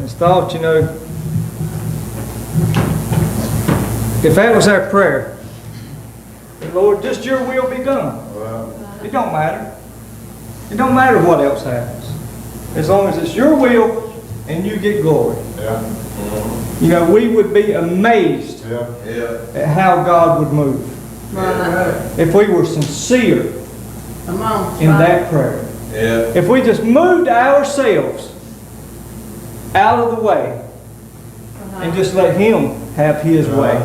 just thought, if that was our prayer, Lord, just your will be done. It don't matter. It don't matter what else happens. As long as it's your will and you get glory. We would be amazed at how God would move. If we were sincere in that prayer. If we just moved ourselves out of the way and just let Him have His way,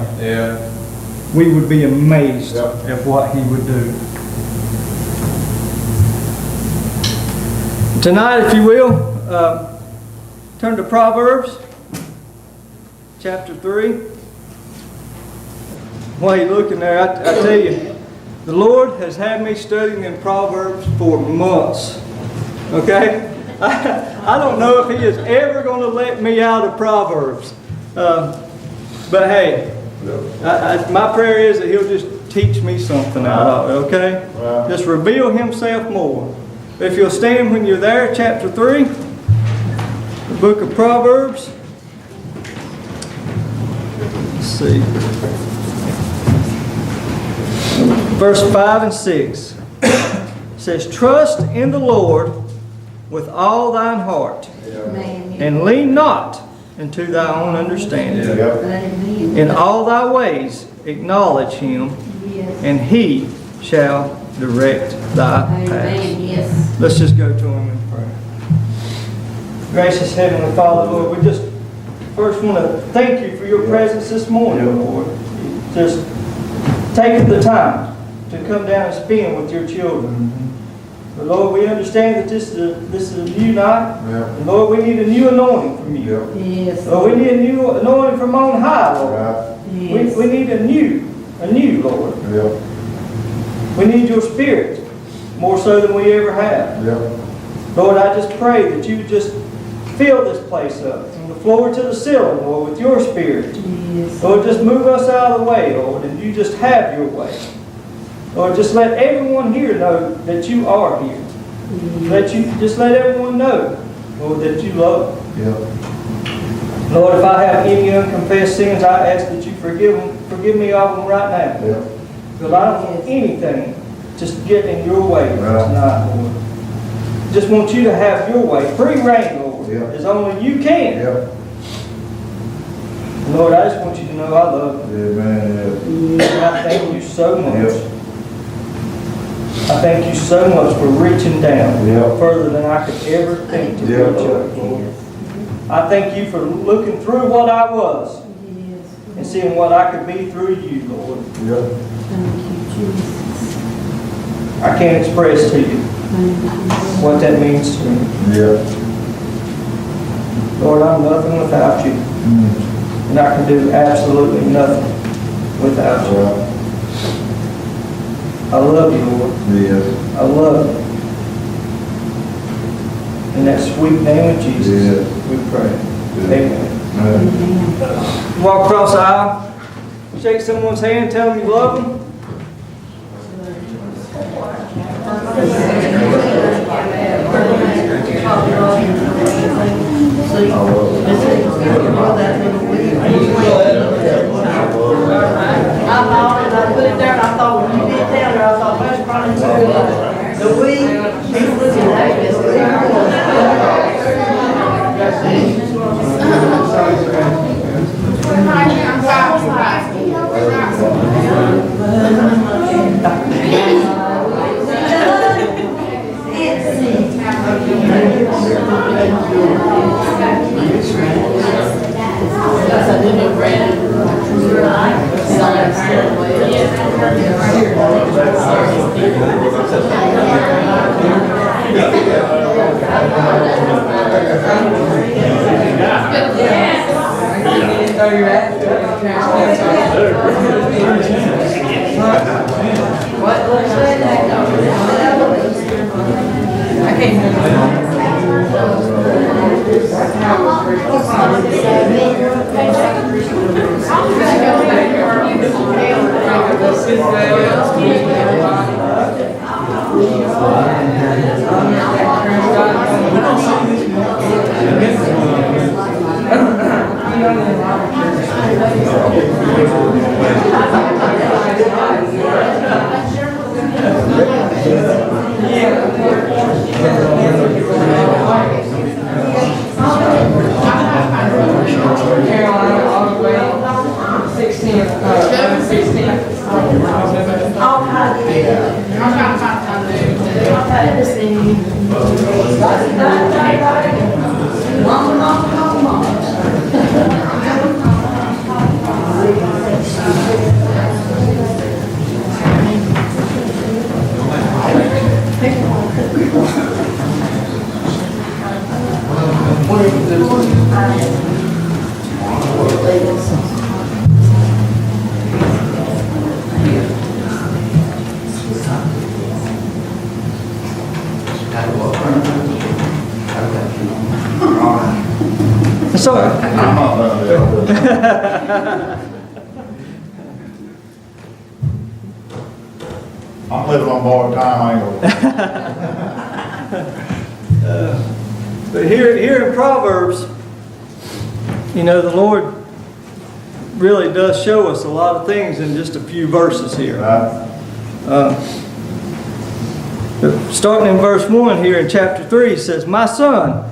we would be amazed at what He would do. Tonight, if you will, turn to Proverbs chapter 3. While you're looking there, I tell you, the Lord has had me studying in Proverbs for months. Okay? I don't know if He is ever going to let me out of Proverbs. But hey, my prayer is that He'll just teach me something out of it, okay? Just reveal Himself more. If you'll stand when you're there, chapter 3, the book of Proverbs. Let's see. Verse 5 and 6. It says, trust in the Lord with all thine heart, and lean not into thy own understanding. In all thy ways acknowledge Him, and He shall direct thy path. Let's just go to Him in prayer. Gracious Heavenly Father, Lord, we just first want to thank You for Your presence this morning, Lord. Just taking the time to come down and spend with Your children. But Lord, we understand that this is a new night. And Lord, we need a new anointing from You. Lord, we need a new anointing from on high, Lord. We need a new, Lord. We need Your Spirit more so than we ever have. Lord, I just pray that You just fill this place up from the floor to the ceiling, Lord, with Your Spirit. Lord, just move us out of the way, Lord, and You just have Your way. Lord, just let everyone here know that You are here. Just let everyone know, Lord, that You love them. Lord, if I have any unconfessed sins, I ask that You forgive me of them right now. Because I don't want anything just get in Your way tonight, Lord. Just want You to have Your way. Free reign, Lord, as only You can. Lord, I just want You to know I love You. And I thank You so much. I thank You so much for reaching down further than I could ever think to reach up, Lord. I thank You for looking through what I was and seeing what I could be through You, Lord. Thank You, Jesus. I can't express to you what that means to me. Lord, I'm nothing without You. And I can do absolutely nothing without You. I love You, Lord. I love You. In that sweet name of Jesus, we pray. Amen. Walk across the aisle, shake someone's hand, tell them you love them. I put it there and I thought when you did down there, I thought that's probably the weed. He's looking at this. It's all right. I'm not done yet. I'm living on borrowed time, I ain't gonna. But here in Proverbs, you know, the Lord really does show us a lot of things in just a few verses here. Right? Starting in verse 1 here in chapter 3, it says, My son,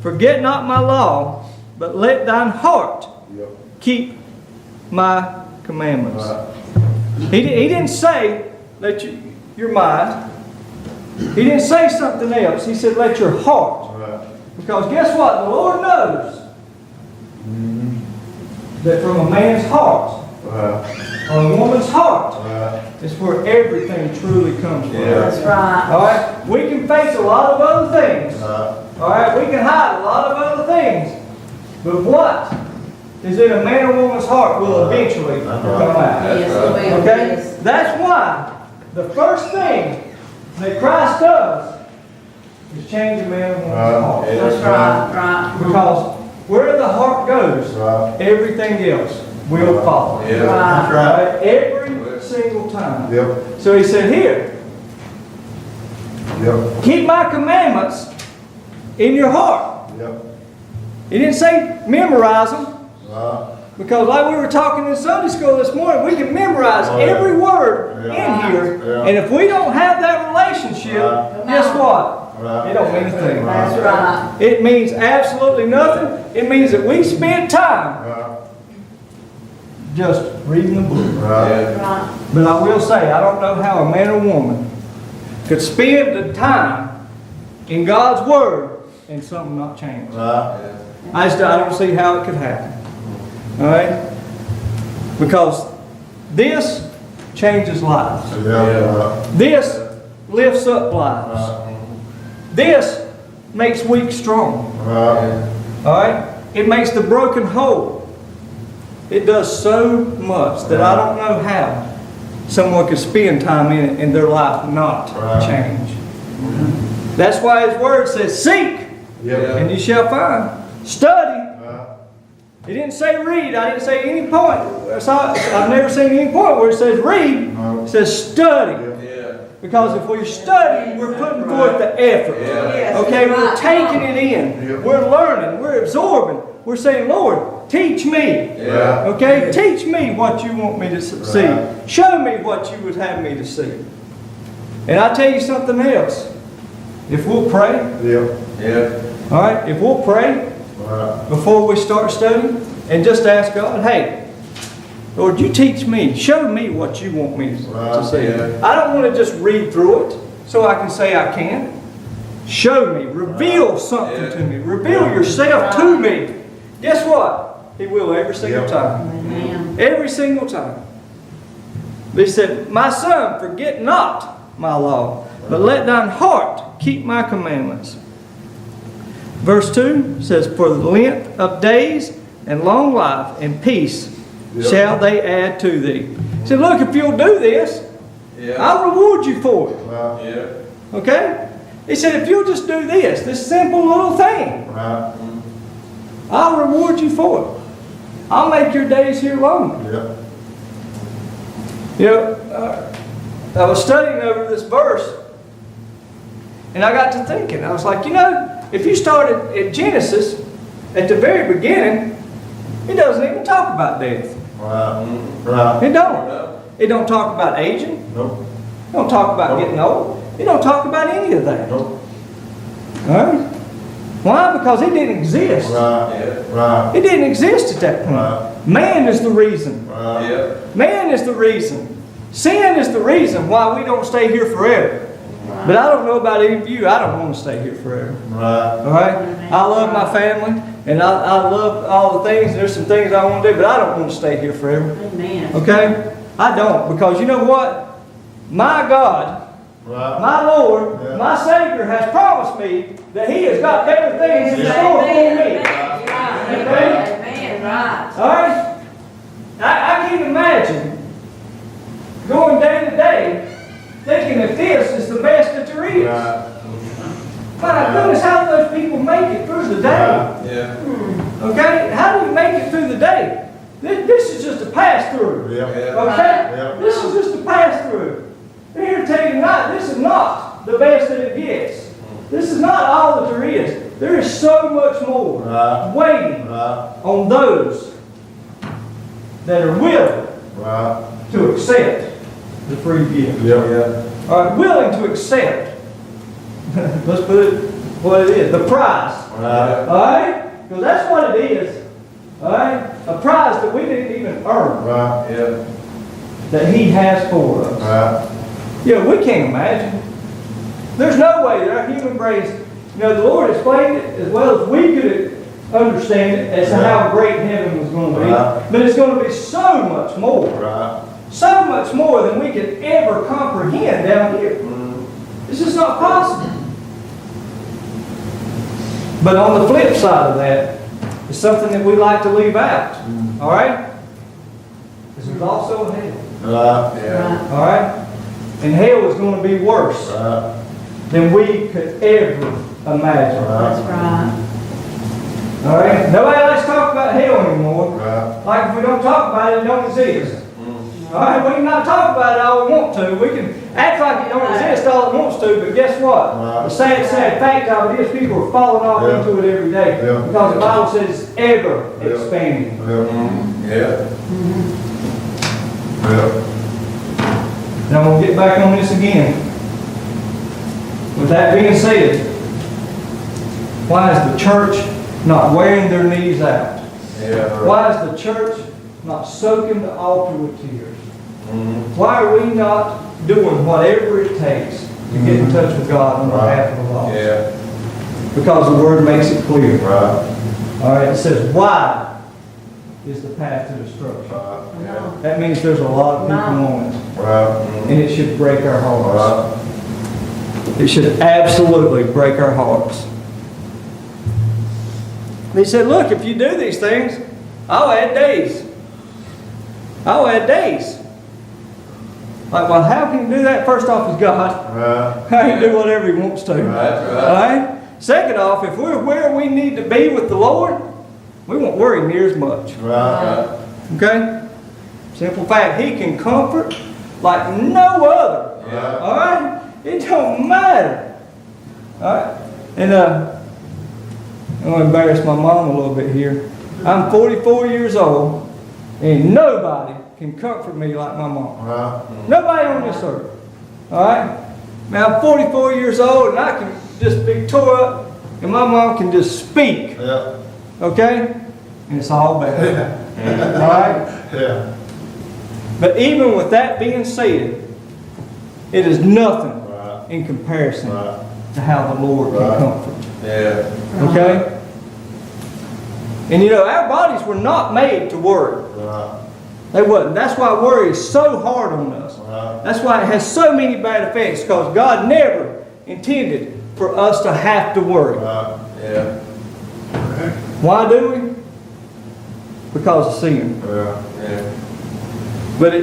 forget not my law, but let thine heart Yep. keep my commandments. Right. He didn't say, let your mind. He didn't say something else. He said, let your heart. Right. Because guess what? The Lord knows that from a man's heart, Right. or a woman's heart, Right. is where everything truly comes from. Yeah. That's right. All right? We can face a lot of other things. Right. All right? We can hide a lot of other things. But what is in a man or woman's heart will eventually come out. Yes, it will. Okay? Yes. That's why the first thing that Christ does is change a man or woman's heart. That's right, right. Because where the heart goes, Right. everything else will follow. Right. That's All right. right? Every single time. Yep. So he said, here, Yep. keep my commandments in your heart. Yep. He didn't say memorize them. Right. Because like we were talking in Sunday school this morning, we can memorize Oh, yeah. every word Yeah. in here. Yeah. And if we don't have that relationship, Right. guess what? Right. It don't mean a thing. That's right. It means absolutely nothing. It means that we spent time Right. just reading the book. Right. Right. But I will say, I don't know how a man or woman could spend the time in God's Word and something not change. Right. I don't see how it could happen. All right? Because this changes lives. Yeah. This lifts up lives. Right. This makes weak strong. Right. All right? It makes the broken whole. It does so much that I don't know how someone could spend time in it and their life not Right. change. That's why His Word says, seek Yep. and you shall find. Study. Right. He didn't say read. I didn't say any point. I've never seen any point where it says read. No. It says study. Yep. Because if we're studying, we're putting forth the effort. Yes, Okay, that's we're right. taking it in. Yep. We're learning. We're absorbing. We're saying, Lord, teach me. Yeah. Okay, teach me what you want me to see. Right. Show me what you would have me to see. And I tell you something else. If we'll pray, Yep. all right, if we'll pray Right. before we start studying and just ask God, hey, Lord, you teach me. Show me what you want me to see. Yeah. I don't want to just read through it so I can say I can. Show me. Reveal something to me. Reveal yourself to me. Guess what? He will every single Yep. time. Amen. Every single time. But he said, my son, forget not my law, but let thine heart keep my commandments. Verse 2 says, for the length of days and long life and peace shall they add to thee. He said, look, if you'll do this, I'll reward you for it. Right. Okay? He said, if you'll just do this simple little thing, Right. I'll reward you for it. I'll make your days here longer. Yep. You know, I was studying over this verse, and I got to thinking. I was like, you know, if you started at Genesis, at the very beginning, it doesn't even talk about death. Right. Right. It don't. It don't talk about aging. Nope. It don't talk about getting old. It don't talk about any of that. Nope. All right? Why? Because it didn't exist. Right. Right. It didn't exist at that point. Right. Man is the reason. Right. Man is the reason. Sin is the reason why we don't stay here forever. But I don't know about any of you. I don't want to stay here forever. Right. All right? I love my family, and I love all the things. There's some things I want to do, but I don't want to stay here forever. Amen. Okay? I don't, because you know what? My God, Right. my Lord, Yeah. my Savior has promised me that He has got better things in store for me. Okay? How do you make it through the day? This is just a pass-through. Yeah. Okay? Yeah. This is just a pass-through. I'm here to tell you tonight, this is not the best that it gets. This is not all that there is. There is so much more Right. waiting Right. on those that are willing Right. to accept the free gift. Yeah. Are willing to accept, let's put it what it is, the prize. Right. All right? Because that's what it is. All right? A prize that we didn't even earn, Right. Yeah. that He has for us. Right. Yeah, we can't imagine. There's no way that our human brains, the Lord explained it as well as we could understand it as to how great heaven was going to be. Right. But it's going to be so much more. Right. So much more than we could ever comprehend down here. It's just not possible. But on the flip side of that, it's something that we like to leave out. All right? Because there's also a hell. Right. Yeah. All right? And hell is going to be worse Right. than we could ever imagine. That's right. All right? Nobody likes to talk about hell anymore. Right. Like if we don't talk about it, it don't exist. All right? We can not talk about it all we want to. We can act like it don't exist all it wants to, but guess what? Right. The sad fact of it is people are falling off Yeah. into it every day. Yeah. Because the Bible says it's ever Yeah. expanding. Yeah. Yeah. And I'm going to get back on this again. With that being said, why is the church not wearing their knees out? Yeah. Why is the church not soaking the altar with tears? Why are we not doing whatever it takes to get in touch with God on behalf of the lost? Yeah. Because the Word makes it clear. Right. All right, it says, wide is the path to destruction. Yeah. That means there's a lot of people on it. Right. And it should break our hearts. Right. It should absolutely break our hearts. He said, look, if you do these things, I'll add days. I'll add days. Like, well, how can you do that? First off, is God. Right. He can do whatever He wants to. Right. All right? Second off, if we're where we need to be with the Lord, we won't worry near as much. Right. Okay? Simple fact, He can comfort like no other. Yeah. All right? It don't matter. All right? And I'm going to embarrass my mom a little bit here. I'm 44 years old, and nobody can comfort me like my mom. Right. Nobody on this earth. All right? Now, I'm 44 years old, and I can just be tore up, and my mom can just speak. Yeah. Okay? And it's all bad. All right? Yeah. But even with that being said, it is nothing Right. in comparison Right. to how the Lord can Right. comfort. Yeah. Okay? And our bodies were not made to worry. Right. They wasn't. That's why worry is so hard on us. Right. That's why it has so many bad effects, because God never intended for us to have to worry. Right. Yeah. Why do we? Because of sin. Yeah. Yeah. But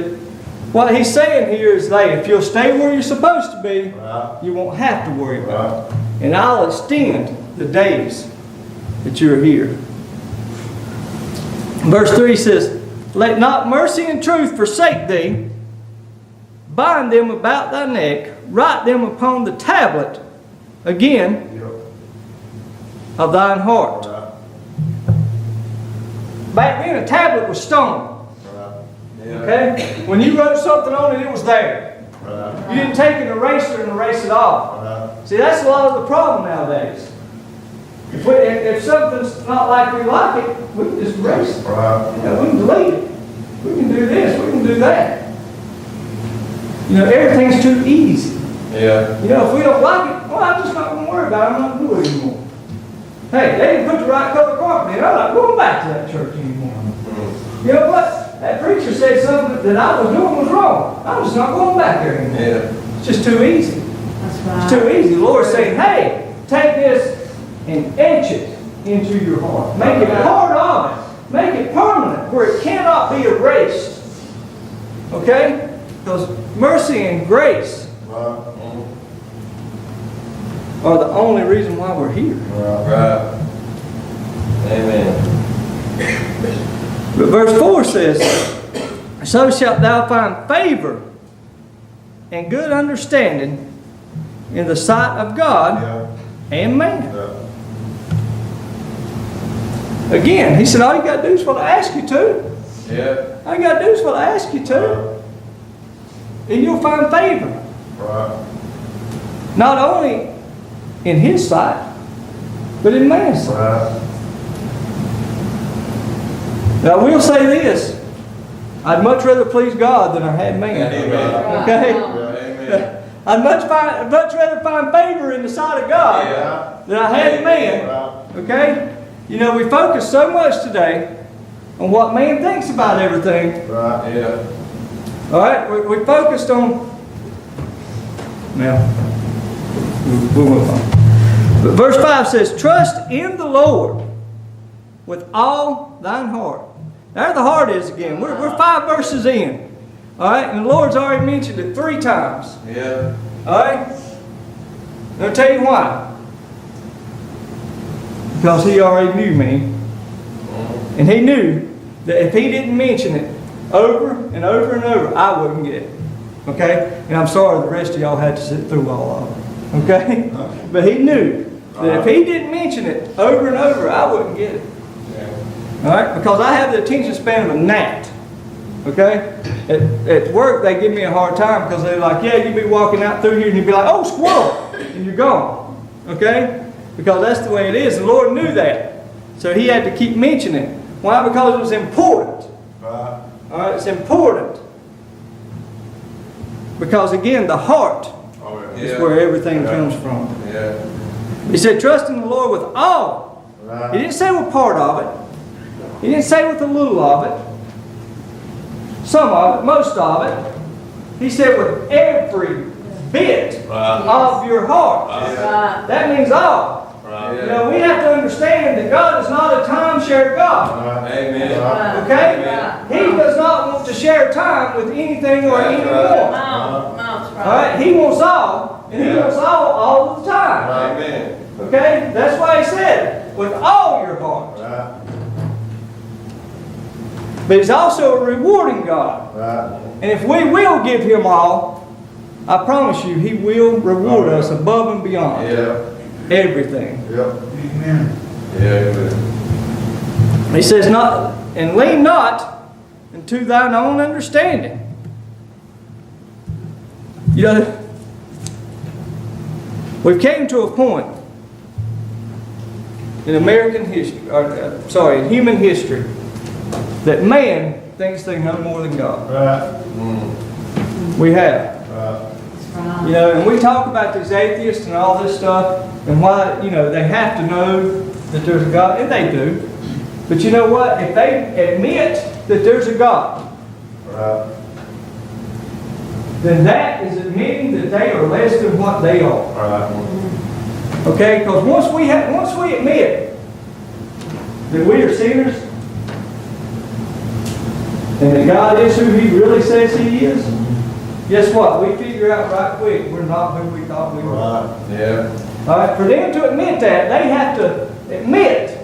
what He's saying here is that if you'll stay where you're supposed to be, Right. you won't have to worry about it. Right. And I'll extend the days that you're here. Verse 3 says, let not mercy and truth forsake thee. Bind them about thy neck. Write them upon the tablet, again, Yep. of thine heart. Right. Back then, a tablet was stone. Right. Yeah. Okay? When you wrote something on it, it was there. Right. You didn't take an eraser and erase it off. Right. See, that's a lot of the problem nowadays. If something's not like we like it, we can just erase it. Right. We can delete it. We can do this. We can do that. Everything's too easy. Yeah. If we don't like it, well, I'm just not going to worry about it. I'm not going to do it anymore. Hey, they didn't put the right color carpet in. I'm not going back to that church anymore. You know what? That preacher said something that I was doing was wrong. I'm just not going back there anymore. Yeah. It's just too easy. That's right. It's too easy. The Lord's saying, hey, take this and etch it into your heart. Make it part of it. Make it permanent where it cannot be erased. Okay? Because mercy and grace Right. are the only reason why we're here. Right. Amen. But verse 4 says, so shalt thou find favor and good understanding in the sight of God and man. Again, he said, all you got to do is what I ask you to. Yeah. All you got to do is what I ask you to. And you'll find favor. Right. Not only in his sight, but in man's sight. Right. Now, I will say this. I'd much rather please God than I had man. Amen. Okay? Amen. I'd much rather find favor in the sight of God Yeah. than I had man. Right. Okay? You know, we focus so much today on what man thinks about everything. Right. Yeah. All right? We focused on... Now, we'll move on. But verse 5 says, trust in the Lord with all thine heart. There the heart is again. We're 5 verses in. All right? And the Lord's already mentioned it 3 times. Yeah. All right? And I'll tell you why. Because he already knew me. And he knew that if he didn't mention it over and over and over, I wouldn't get it. Okay? And I'm sorry the rest of y'all had to sit through all of it. Okay? But he knew that if he didn't mention it over and over, I wouldn't get it. All right? Because I have the attention span of a gnat. Okay? At work, they give me a hard time because they're like, yeah, you'd be walking out through here and you'd be like, oh, squirrel! And you're gone. Okay? Because that's the way it is. The Lord knew that. So he had to keep mentioning it. Why? Because it was important. Right. All right? It's important. Because again, the heart Oh, yeah. is where everything comes from. Yeah. He said, trust in the Lord with all. Right. He didn't say with part of it. He didn't say with a little of it. Some of it, most of it. He said with every bit Right. of your heart. Right. That means all. Right. You know, we have to understand that God is not a timeshare God. Right. Amen. Right. Okay? Right. He does not want to share time with anything or That's anyone. right. That's All right? He wants all, and he Yeah. wants all the time. Amen. Okay? That's why he said, with all your heart. Right. But he's also a rewarding God. Right. And if we will give him all, I promise you, he will reward us above and beyond Yeah. everything. Yep. Amen. Yeah. Amen. He says, "Not and lean not into thine own understanding." You know, we've came to a point in American history, in human history, that man thinks they know more than God. Right. We have. Right. You know, and we talk about these atheists and all this stuff, and why, you know, they have to know that there's a God, and they do. But you know what? If they admit that there's a God, Right. then that is admitting that they are less than what they are. Right. Okay? Because once we admit that we are sinners, and that God is who He really says He is, guess what? We figure out right quick we're not who we thought we were. Right. Yeah. All right? For them to admit that, they have to admit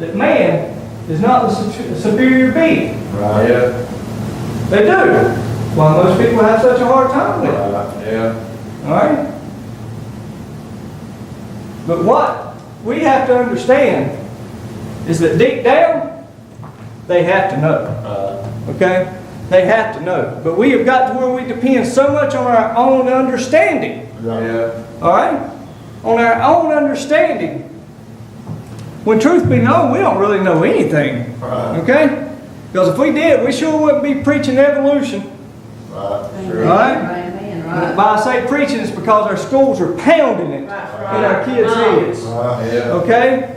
that man is not the superior being. Right. Yeah. They do. Why most people have such a hard time with it. Right. Yeah. All right? But what we have to understand is that deep down, they have to know. Okay? They have to know. But we have got to where we depend so much on our own understanding. Yeah. All right? On our own understanding. When truth be known, we don't really know anything. Right. Okay? Because if we did, we sure wouldn't be preaching evolution. Right. Sure. All right? Amen. Right. By I say preaching, it's because our schools are pounding it in our kids' heads. Right. Yeah. Okay?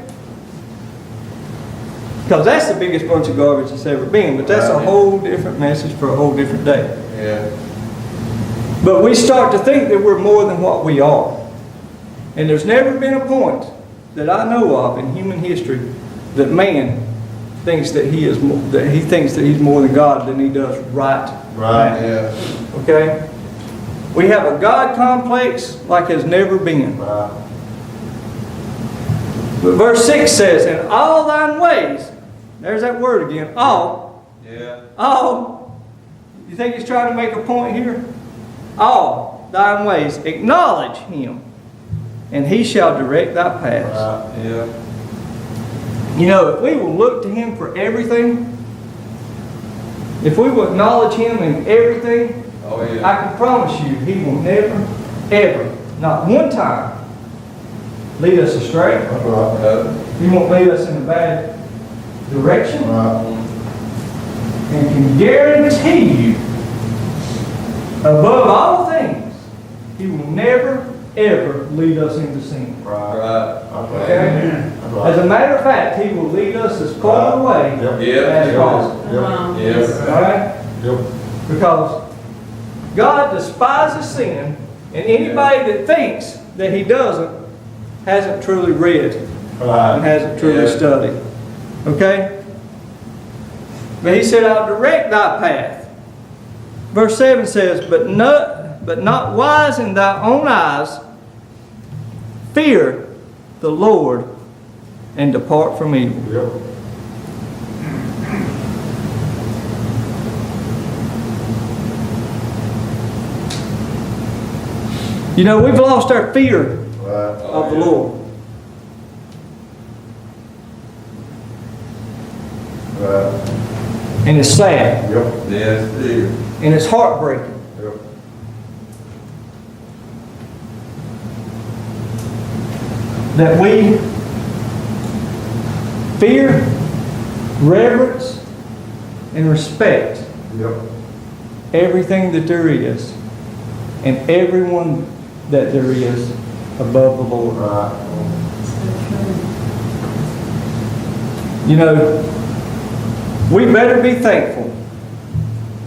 Because that's the biggest bunch of garbage that's ever been. But that's a whole different message for a whole different day. Yeah. But we start to think that we're more than what we are. And there's never been a point that I know of in human history that man thinks that he thinks that he's more than God than he does right Right. now. Yeah. Okay? We have a God complex like has never been. Right. But verse 6 says, "In all thine ways," there's that word again, all, Yeah. All, you think he's trying to make a point here? All thine ways, acknowledge him, and he shall direct thy paths. Right. Yeah. You know, if we will look to him for everything, if we will acknowledge him in everything, Oh, I yeah. can promise you, he will never, ever, not one time, lead us astray. That's right. He won't lead us in a bad direction. Right. And can guarantee you, above all things, he will never, ever lead us into sin. Right. Right. Okay? That's right. As a matter of fact, he will lead us as far away Yep. Yeah. as Yeah. possible. Uh-huh. Yeah. All right? Yep. Because God despises sin, and anybody that thinks that he doesn't hasn't truly read and Right. hasn't truly Yeah. studied. Okay? But he said, I'll direct thy path. Verse 7 says, but not wise in thy own eyes, fear the Lord and depart from evil. Yep. You know, we've lost our fear Right. of the Lord. Right. And it's sad. Yep. Yes, dear. And it's heartbreaking. Yep. That we fear, reverence, and respect Yep. everything that there is and everyone that there is above the Lord. Right. You know, we better be thankful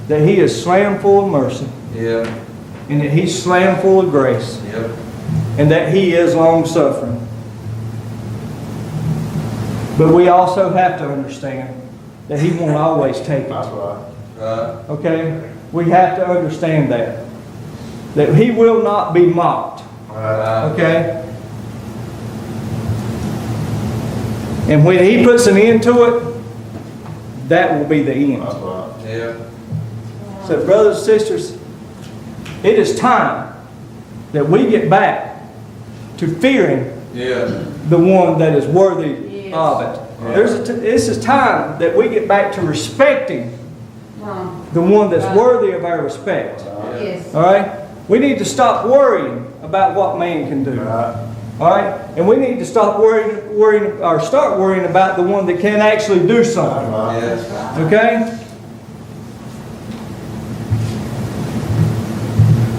that he is slam full of mercy Yeah. and that he's slam full of grace Yep. and that he is long suffering. But we also have to understand that he won't always take That's it. right. Right. Okay? We have to understand that. That he will not be mocked. Right. Okay? And when he puts an end to it, that will be the end. That's right. Yeah. So, brothers and sisters, it is time that we get back to fearing Yeah. the one that is worthy Yes. of it. Yeah. This is time that we get back to respecting the one that's worthy of our respect. Yes. All right? We need to stop worrying about what man can do. Right. All right? And we need to stop start worrying about the one that can actually do That's something. right. Yes. Okay?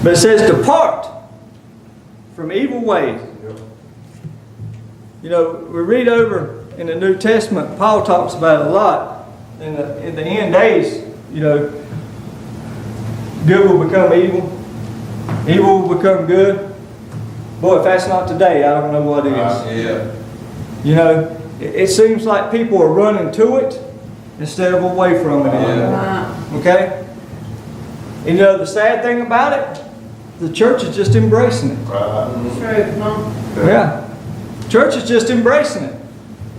But it says, depart from evil ways. Yep. You know, we read over in the New Testament, Paul talks about it a lot. In the end days, you know, good will become evil. Evil will become good. Boy, if that's not today, I don't know what is. Yeah. You know, it seems like people are running to it instead of away from it anymore. Right. Okay? And you know, the sad thing about it, the church is just embracing it. Right. True, huh? Yeah. Church is just embracing it.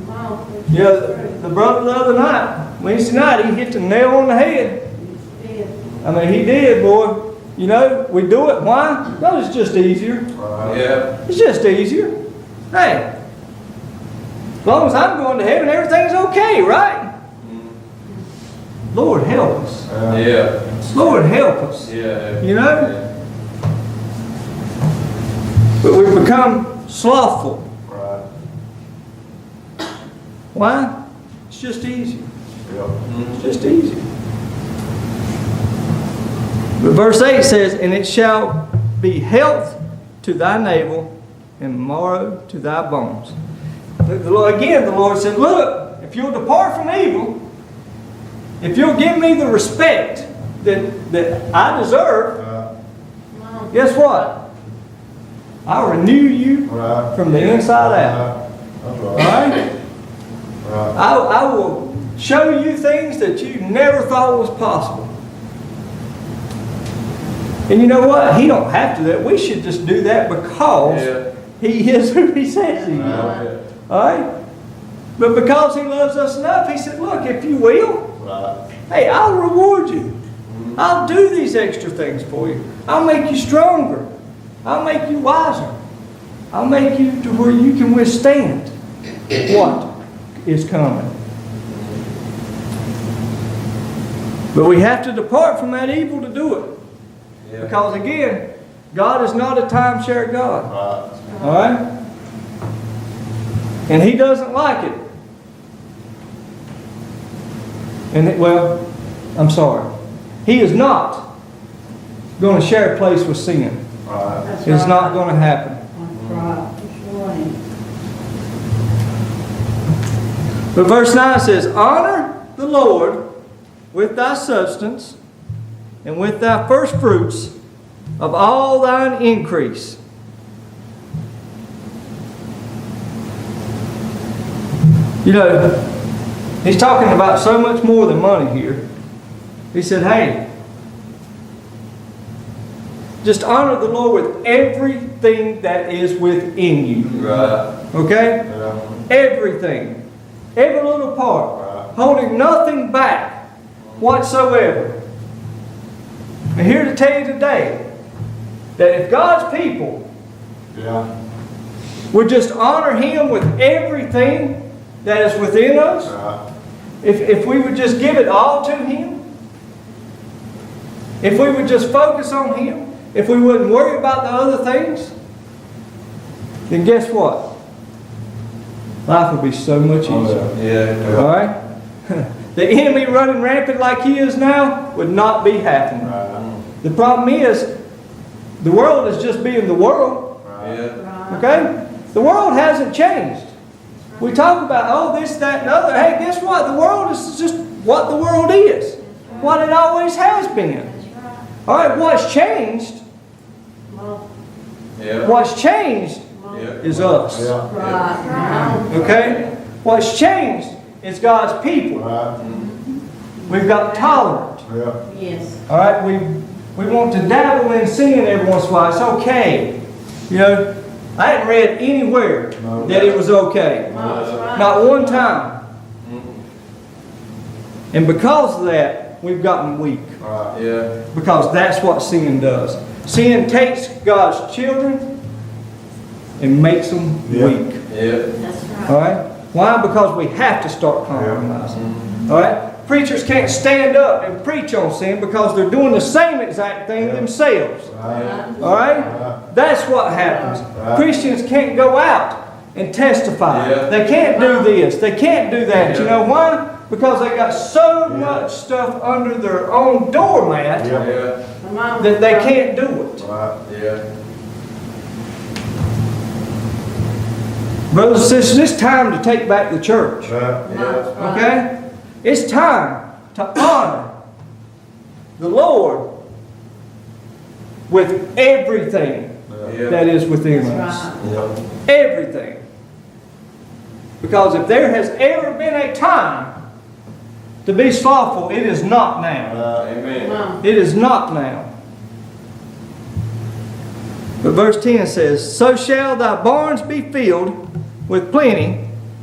Wow. You know, the brother the other night, Wednesday night, he hit the nail on the head. I mean, he did, boy. You know, we do it. Why? Because it's just easier. Right. Yeah. It's just easier. Hey, as long as I'm going to heaven, everything's okay, right? Lord, help us. Yeah. Lord, help us. Yeah. You know? But we've become slothful. Right. Why? It's just easier. Yep. It's just easier. But verse 8 says, and it shall be health to thy navel and marrow to thy bones. Again, the Lord said, look, if you'll depart from evil, if you'll give me the respect that I deserve, Right. guess what? I'll renew you Right. from the inside out. That's All right. right? Right. I will show you things that you never thought was possible. And you know what? He don't have to do that. We should just do that because Yeah. he is who he says he is. Right. All right? But because he loves us enough, he said, look, if you will, Right. Hey, I'll reward you. I'll do these extra things for you. I'll make you stronger. I'll make you wiser. I'll make you to where you can withstand what is coming. But we have to depart from that evil to do it. Yeah. Because again, God is not a timeshare God. Right. All right? And He doesn't like it. Well, I'm sorry. He is not going to share a place with sin. Right. That's It's right. not going to happen. That's right. That's right. But verse 9 says, honor the Lord with thy substance and with thy first fruits of all thine increase. You know, he's talking about so much more than money here. He said, hey, just honor the Lord with everything that is within you. Right. Okay? Yeah. Everything. Every little part. Right. Holding nothing back whatsoever. I'm here to tell you today that if God's people Yeah. would just honor Him with everything that is within us, Right. if we would just give it all to Him, if we would just focus on Him, if we wouldn't worry about the other things, then guess what? Life would be so much easier. Yeah. All right? The enemy running rampant like he is now would not be happening. Right. The problem is, the world is just being the world. Right. Yeah. Okay? The world hasn't changed. We talk about, oh, this, that, and the other. Hey, guess what? The world is just what the world is. What it always has been. All right, what's changed? Yeah. What's changed Yeah. is us. Yeah. Right. Okay? What's changed is God's people. Right. We've got tolerant. Yeah. Yes. All right? We want to dabble in sin every once in a while. It's okay. You know, I hadn't read anywhere that it was okay. That's right. Not one time. And because of that, we've gotten weak. Right. Yeah. Because that's what sin does. Sin takes God's children and makes them Yeah. weak. Yeah. That's All right. right? Why? Because we have to start compromising. All right? Preachers can't stand up and preach on sin because they're doing the same exact thing themselves. Right. All right? Right. That's what happens. Right. Christians can't go out and testify. Yeah. They can't do this. They can't do that. You Yeah. know why? Because they got so much stuff under their own doormat Yeah. Yeah. My mom- that they can't do it. Right. Yeah. Brothers and sisters, it's time to take back the church. Right. Yeah. Okay? It's time to honor the Lord with everything Yeah. that is within That's us. right. Yeah. Everything. Because if there has ever been a time to be slothful, it is not now. Amen. Mom. It is not now. But verse 10 says, so shall thy barns be filled with plenty,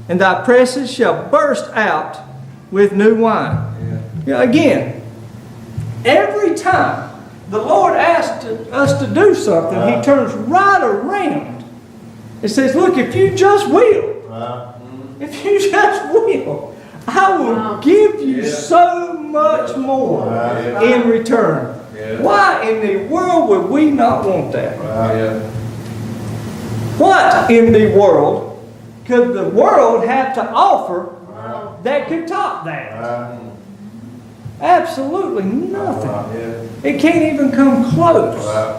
and thy presses shall burst out with new wine. Yeah. Yeah, again, every time the Lord asks us to do something, He turns right around and says, look, if you just will, Right. if you just will, I will give you Yeah. so much more Right. in return. Yeah. Why in the world would we not want that? Right. Yeah. What in the world could the world have to offer Wow. that could top that? Right. Absolutely nothing. Yeah. It can't even come close. Right.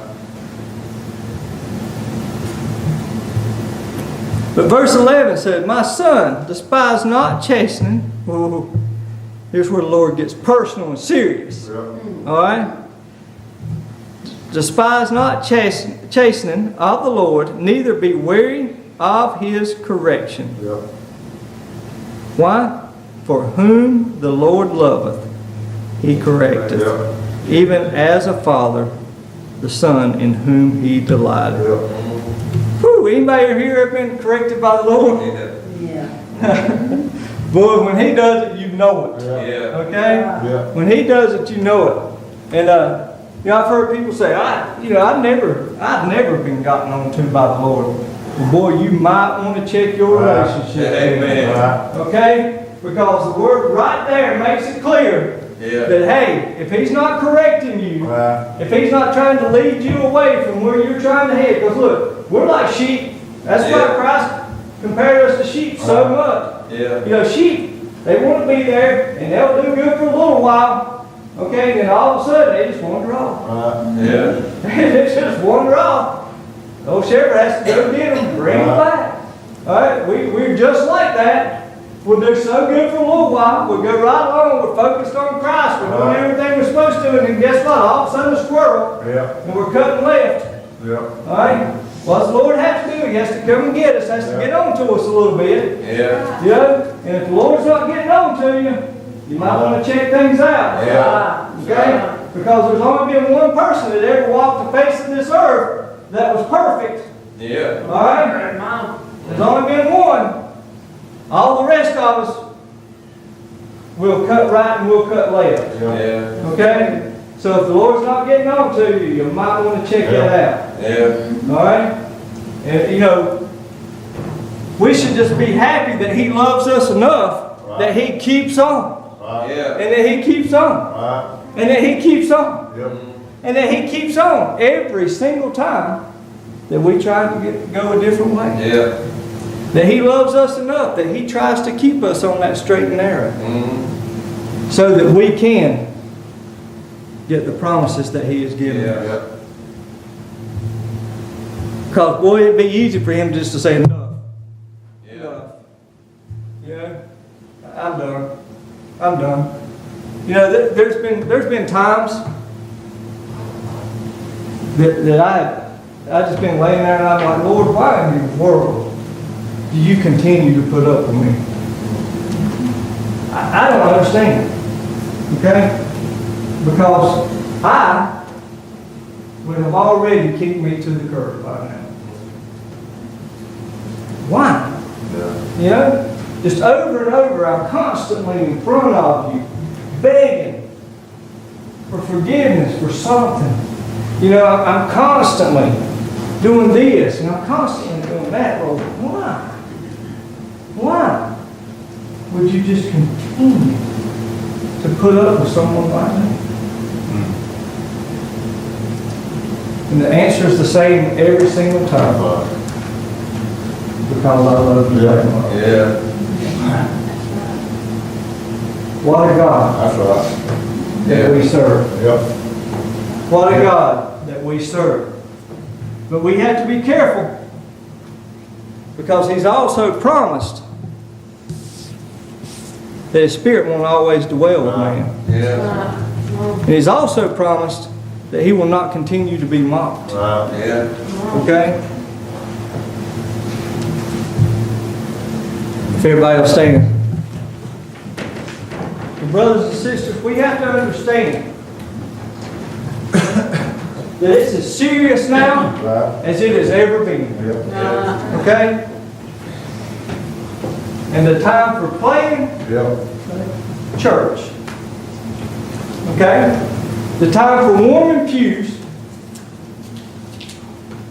But verse 11 said, my son, despise not chastening. Whoa. Here's where the Lord gets personal and serious. Yeah. All right? Despise not chastening of the Lord, neither be weary of His correction. Yeah. Why? For whom the Lord loveth, He correcteth, Yeah. even as a father, the son in whom He delighteth. Yeah. Whew, anybody here ever been corrected by the Lord? Yeah. Boy, when He does it, you know it. Yeah. Okay? Yeah. When he does it, you know it. And, I've heard people say, I've never been gotten on to by the Lord. Well, boy, you might want to check your relationship. Amen. Okay? Because the word right there makes it clear Yeah. that, hey, if he's not correcting you, if he's not trying to lead you away from where you're trying to head, because look, we're like sheep. That's why Yeah. Christ compared us to sheep so much. Yeah. Sheep, they want to be there, and they'll do good for a little while. Okay, then all of a sudden, they just wander off. Yeah. They just wander off. The old shepherd has to go get them, bring them back. All right, we're just like that. We'll do so good for a little while. We'll go right along. We're focused on Christ. We're doing everything we're supposed to. And then guess what? All of a sudden, a squirrel. And we're cutting left. All right? What does the Lord have to do? He has to come and get us. Has to get on to us a little bit. Yeah. And if the Lord's not getting on to you, you might want to check things out. Yeah. Okay? Because there's only been one person that ever walked the face of this earth that was perfect. Yeah. All right? There's only been one. All the rest of us will cut right and we'll cut left. Yeah. Okay? So if the Lord's not getting on to you, you might want to check that out. Yeah. All right? And we should just be happy that He loves us enough that He keeps on. Yeah. And that He keeps on. And that He keeps on. And that He keeps on every single time that we try to go a different way. Yeah. That He loves us enough that He tries to keep us on that straight and narrow. So that we can get the promises that He has given us. Yeah. Because, boy, it'd be easy for Him just to say, enough. Yeah. I'm done. I'm done. There's been times that I just been laying there and I'm like, Lord, why in the world do you continue to put up with me? I don't understand. Okay? Because I would have already kicked me to the curb by now. Why? Just over and over, I'm constantly in front of you, begging for forgiveness for something. I'm constantly doing this, and I'm constantly doing that. Lord, why? Why would you just continue to put up with someone like me? And the answer is the same every single time. Because I love you very much. Yeah. What a God that we serve. What a God that we serve. But we have to be careful because He's also promised that His Spirit won't always dwell with man. Yeah. And He's also promised that He will not continue to be mocked. Yeah. Okay? If everybody will stand. Brothers and sisters, we have to understand that it's as serious now as it has ever been. Okay? And the time for playing, church. Okay? The time for warming pews,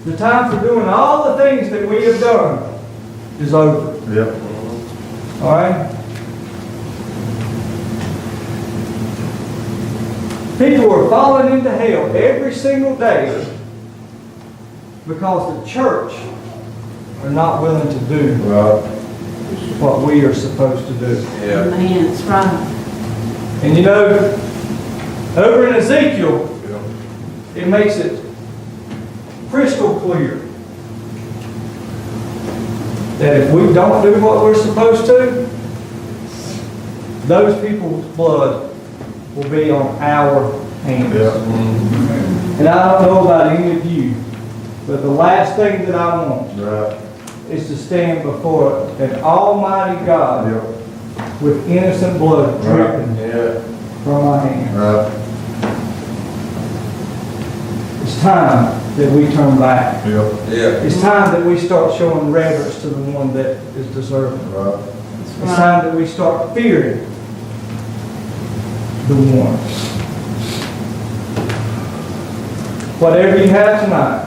the time for doing all the things that we have done is over. All right? People are falling into hell every single day because the church are not willing to do what we are supposed to do. Yeah. Man, that's right. And over in Ezekiel, it makes it crystal clear that if we don't do what we're supposed to, those people's blood will be on our hands. And I don't know about any of you, but the last thing that I want is to stand before an almighty God with innocent blood dripping from my hands. It's time that we turn back. Yeah. It's time that we start showing reverence to the one that is deserving. It's time that we start fearing the one. Whatever you have tonight,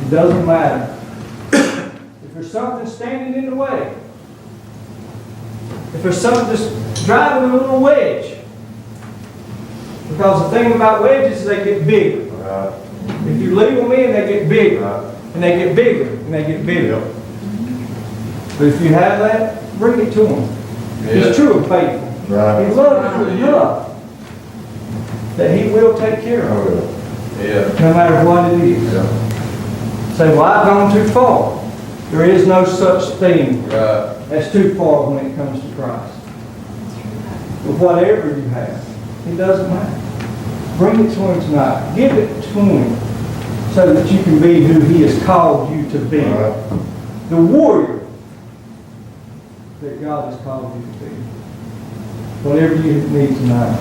it doesn't matter. If there's something standing in the way, if there's something that's driving a little wedge, because the thing about wedges is they get bigger. Right. If you leave them in, they get bigger, Right. and they get bigger, and they get bigger. But if you have that, bring it to him. Yeah. He's true and faithful. Right. He loves you enough that he will take care of it, Oh, Yeah. no matter what it is. yeah. Say, well, I've gone too far. There is no such thing Right. as too far when it comes to Christ. But whatever you have, it doesn't matter. Bring it to him tonight. Give it to him so that you can be who he has called you to be. Right. The warrior that God has called you to be. Whatever you need tonight.